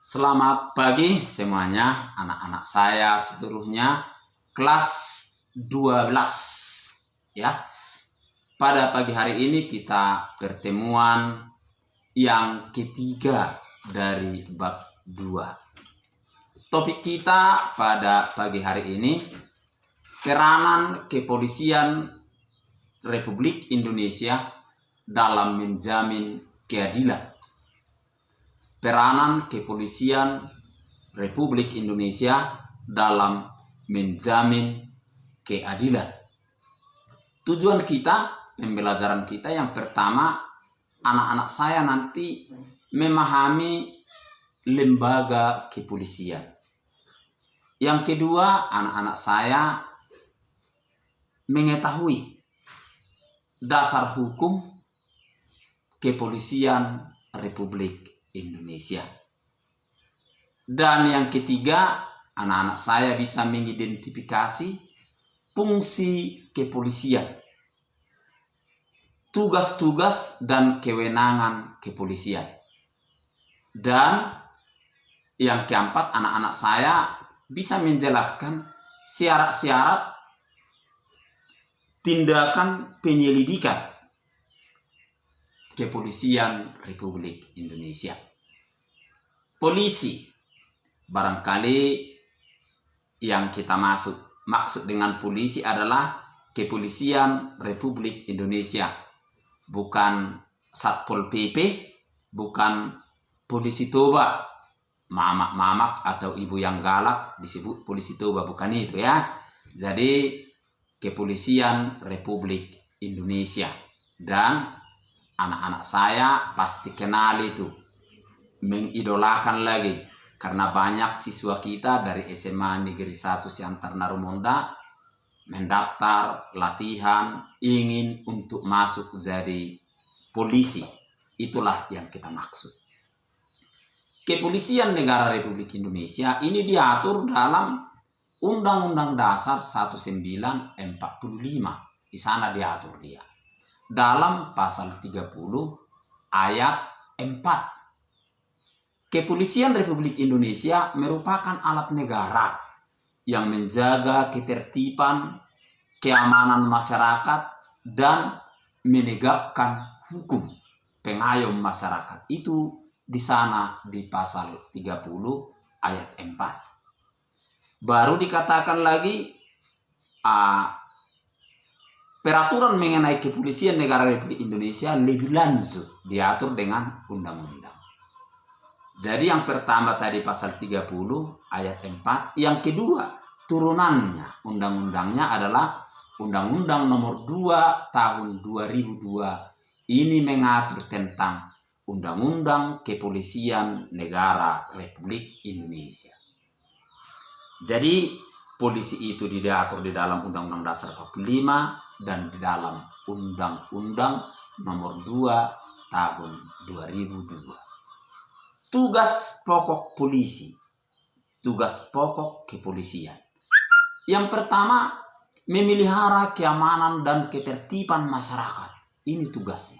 Selamat pagi semuanya, anak-anak saya seluruhnya kelas 12 ya. Pada pagi hari ini kita pertemuan yang ketiga dari bab 2. Topik kita pada pagi hari ini peranan kepolisian Republik Indonesia dalam menjamin keadilan. Peranan kepolisian Republik Indonesia dalam menjamin keadilan. Tujuan kita, pembelajaran kita yang pertama, anak-anak saya nanti memahami lembaga kepolisian. Yang kedua, anak-anak saya mengetahui dasar hukum kepolisian Republik Indonesia. Dan yang ketiga, anak-anak saya bisa mengidentifikasi fungsi kepolisian, tugas-tugas dan kewenangan kepolisian. Dan yang keempat, anak-anak saya bisa menjelaskan syarat-syarat tindakan penyelidikan Kepolisian Republik Indonesia. Polisi, barangkali yang kita maksud dengan polisi adalah Kepolisian Republik Indonesia, bukan Satpol PP, bukan polisi toba, mamak atau ibu yang galak disebut polisi toba, bukan itu ya. Jadi Kepolisian Republik Indonesia. Dan anak-anak saya pasti kenal itu, mengidolakan lagi, karena banyak siswa kita dari SMA Negeri 1 Siantar Narumonda mendaftar latihan ingin untuk masuk jadi polisi. Itulah yang kita maksud. Kepolisian Negara Republik Indonesia ini diatur dalam Undang-Undang Dasar 1945. Di sana diatur dia dalam pasal 30 ayat 4. Kepolisian Republik Indonesia merupakan alat negara yang menjaga ketertiban, keamanan masyarakat, dan menegakkan hukum pengayom masyarakat. Itu di sana di pasal 30 ayat 4. Baru dikatakan lagi peraturan mengenai kepolisian negara Republik Indonesia lebih lanjut diatur dengan undang-undang. Jadi yang pertama tadi pasal 30 ayat 4, yang kedua turunannya undang-undangnya adalah Undang-Undang Nomor 2 Tahun 2002. Ini mengatur tentang Undang-Undang Kepolisian Negara Republik Indonesia. Jadi polisi itu diatur di dalam Undang-Undang Dasar 45 dan di dalam Undang-Undang Nomor 2 Tahun 2002. Tugas pokok polisi, tugas pokok kepolisian. Yang pertama, memelihara keamanan dan ketertiban masyarakat. Ini tugasnya.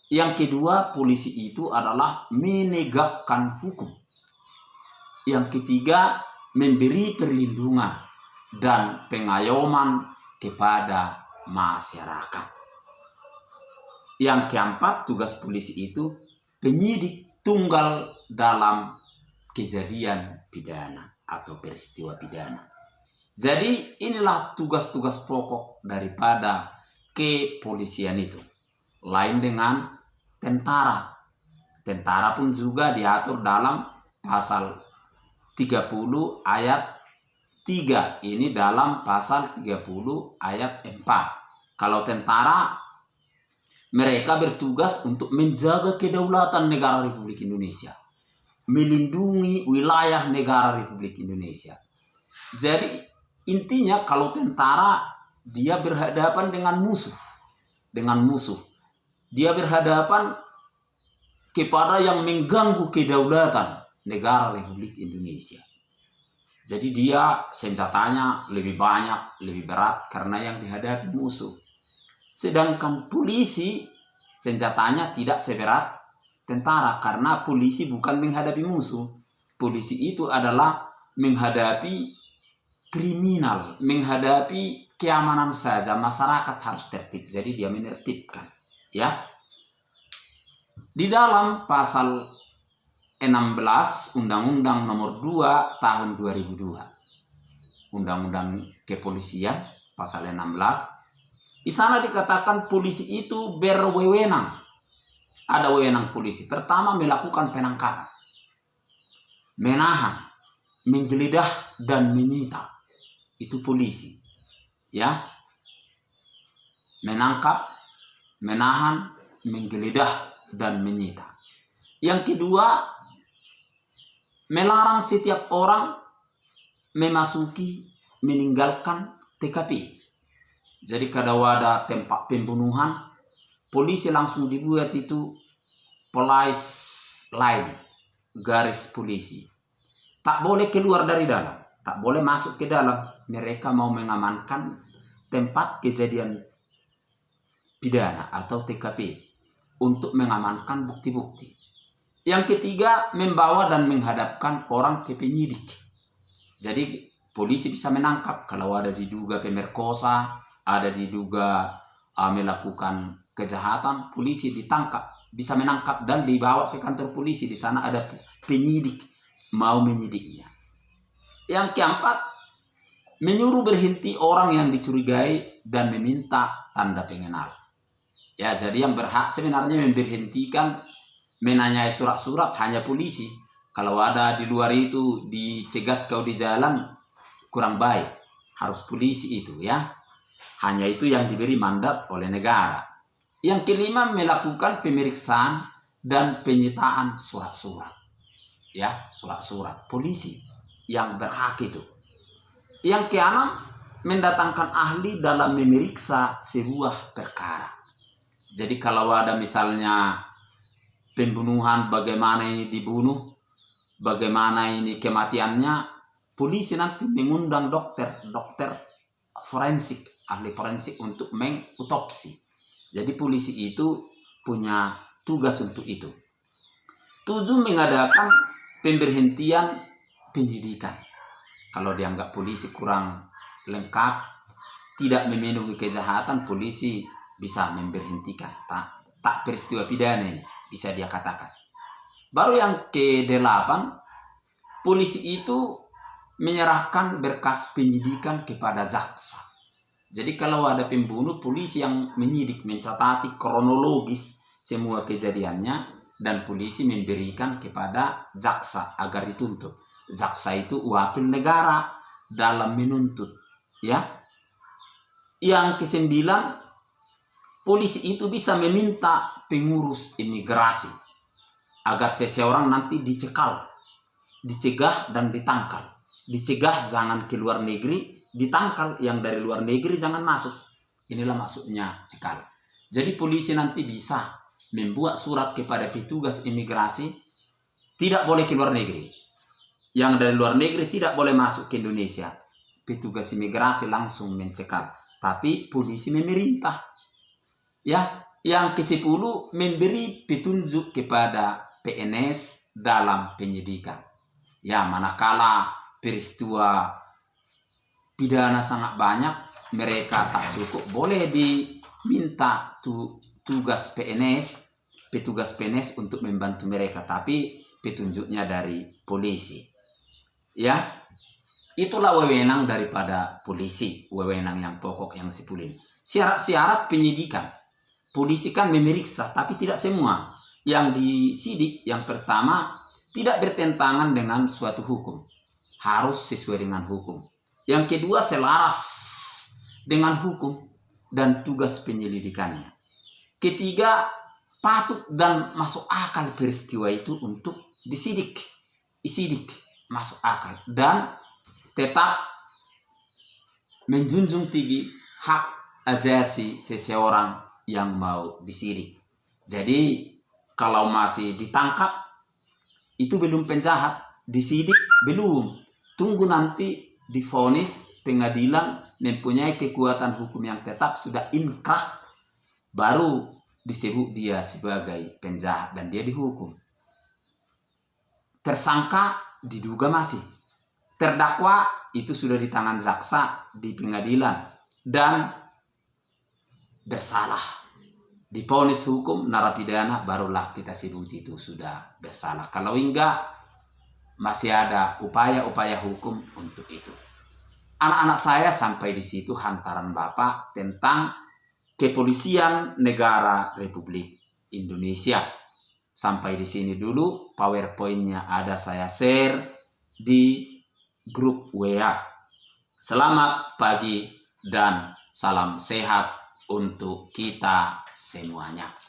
Yang kedua, polisi itu adalah menegakkan hukum. Yang ketiga, memberi perlindungan dan pengayoman kepada masyarakat. Yang keempat, tugas polisi itu penyidik tunggal dalam kejadian pidana atau peristiwa pidana. Jadi inilah tugas-tugas pokok daripada kepolisian itu. Lain dengan tentara. Tentara pun juga diatur dalam pasal 30 ayat 3. Ini dalam pasal 30 ayat 4. Kalau tentara, mereka bertugas untuk menjaga kedaulatan negara Republik Indonesia, melindungi wilayah negara Republik Indonesia. Jadi intinya kalau tentara, dia berhadapan dengan musuh. Dia berhadapan kepada yang mengganggu kedaulatan negara Republik Indonesia. Jadi dia senjatanya lebih banyak, lebih berat karena yang dihadapi musuh. Sedangkan polisi senjatanya tidak seberat tentara, karena polisi bukan menghadapi musuh. Polisi itu adalah menghadapi kriminal, menghadapi keamanan saja. Masyarakat harus tertib, jadi dia menertibkan. Ya, di dalam pasal 16 Undang-Undang Nomor 2 Tahun 2002, Undang-Undang Kepolisian pasal 16, di sana dikatakan polisi itu berwenang. Ada wewenang polisi. Pertama, melakukan penangkapan, menahan, menggeledah dan menyita. Itu polisi. Ya. Menangkap, menahan, menggeledah dan menyita. Yang kedua, melarang setiap orang memasuki, meninggalkan TKP. Jadi kalau ada tempat pembunuhan, polisi langsung dibuat itu police line, garis polisi. Tak boleh keluar dari dalam, tak boleh masuk ke dalam. Mereka mau mengamankan tempat kejadian pidana atau TKP untuk mengamankan bukti-bukti. Yang ketiga, membawa dan menghadapkan orang ke penyidik. Jadi polisi bisa menangkap kalau ada diduga pemerkosa, ada diduga melakukan kejahatan, polisi ditangkap, bisa menangkap dan dibawa ke kantor polisi. Di sana ada penyidik mau menyidiknya. Yang keempat, menyuruh berhenti orang yang dicurigai dan meminta tanda pengenal. Ya, jadi yang berhak sebenarnya memberhentikan, menanyai surat-surat hanya polisi. Kalau ada di luar itu dicegat kau di jalan, kurang baik. Harus polisi itu, ya. Hanya itu yang diberi mandat oleh negara. Yang kelima, melakukan pemeriksaan dan penyitaan surat-surat. Ya, surat-surat polisi yang berhak itu. Yang keenam, mendatangkan ahli dalam memeriksa sebuah perkara. Jadi kalau ada misalnya pembunuhan, bagaimana ini dibunuh, bagaimana ini kematiannya, polisi nanti mengundang dokter forensik, ahli forensik untuk mengutopsi. Jadi polisi itu punya tugas untuk itu. 7, mengadakan pemberhentian penyidikan. Kalau dianggap polisi kurang lengkap, tidak memenuhi kejahatan, polisi bisa memberhentikan. Tak peristiwa pidana ini bisa dia katakan. Baru yang ke-8, polisi itu menyerahkan berkas penyidikan kepada jaksa. Jadi kalau ada pembunuh, polisi yang menyidik, mencatati kronologis semua kejadiannya, dan polisi memberikan kepada jaksa agar dituntut. Jaksa itu wakil negara dalam menuntut, ya. Yang ke-9, polisi itu bisa meminta pengurus imigrasi agar seseorang nanti dicekal, dicegah dan ditangkal. Dicegah jangan ke luar negeri, ditangkal yang dari luar negeri jangan masuk. Inilah maksudnya cekal. Jadi polisi nanti bisa membuat surat kepada petugas imigrasi, tidak boleh ke luar negeri. Yang dari luar negeri tidak boleh masuk ke Indonesia. Petugas imigrasi langsung mencekal. Tapi polisi memerintah. Ya, yang ke-10, memberi petunjuk kepada PNS dalam penyidikan. Ya, manakala peristiwa pidana sangat banyak, mereka tak cukup, boleh diminta petugas PNS untuk membantu mereka, tapi petunjuknya dari polisi. Ya, itulah wewenang daripada polisi, wewenang yang pokok yang 10 ini. Syarat-syarat penyidikan. Polisi kan memeriksa, tapi tidak semua. Yang disidik, yang pertama, tidak bertentangan dengan suatu hukum. Harus sesuai dengan hukum. Yang kedua, selaras dengan hukum dan tugas penyelidikannya. Ketiga, patut dan masuk akal peristiwa itu untuk disidik, masuk akal, dan tetap menjunjung tinggi hak asasi seseorang yang mau disidik. Jadi kalau masih ditangkap itu belum penjahat, disidik belum, tunggu nanti divonis pengadilan mempunyai kekuatan hukum yang tetap, sudah inkrah, baru disebut dia sebagai penjahat dan dia dihukum. Tersangka diduga masih. Terdakwa itu sudah di tangan jaksa di pengadilan dan bersalah. Divonis hukum narapidana, barulah kita sebut itu sudah bersalah. Kalau enggak, masih ada upaya-upaya hukum untuk itu. Anak-anak saya sampai di situ hantaran Bapak tentang Kepolisian Negara Republik Indonesia. Sampai di sini dulu, PowerPoint-nya ada saya share di grup WA. Selamat pagi dan salam sehat untuk kita semuanya.